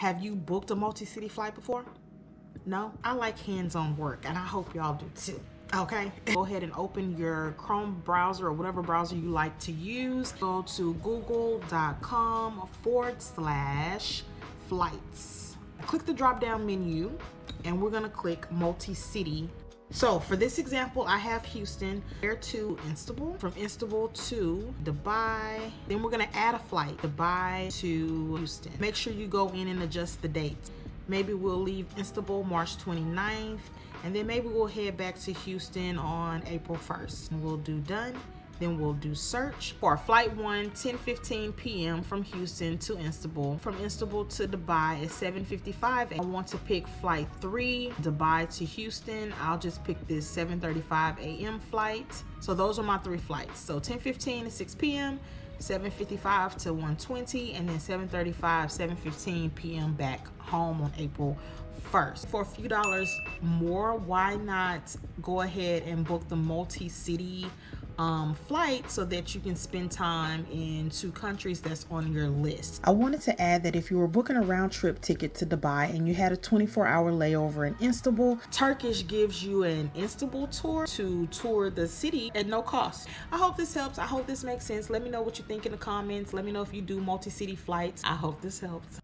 Have you booked a multi-city flight before? No? I like hands-on work, and I hope y'all do too. Okay, go ahead and open your Chrome browser or whatever browser you like to use. Go to google.com/flights. Click the drop-down menu, and we're gonna click multi-city. So for this example, I have Houston, there to Istanbul, from Istanbul to Dubai. Then we're gonna add a flight, Dubai to Houston. Make sure you go in and adjust the dates. Maybe we'll leave Istanbul March 29th, and then maybe we'll head back to Houston on April 1st. And we'll do done. Then we'll do search for flight 1, 10:15 p.m. from Houston to Istanbul. From Istanbul to Dubai at 7:55. I want to pick flight 3, Dubai to Houston. I'll just pick this 7:35 a.m. flight. So those are my 3 flights. So 10:15 to 6 p.m., 7:55 to 1:20, and then 7:35, 7:15 p.m. back home on April 1st. For a few dollars more, why not go ahead and book the multi-city flight so that you can spend time in 2 countries that's on your list. I wanted to add that if you were booking a round trip ticket to Dubai and you had a 24-hour layover in Istanbul, Turkish gives you an Istanbul tour to tour the city at no cost. I hope this helps. I hope this makes sense. Let me know what you think in the comments. Let me know if you do multi-city flights. I hope this helps.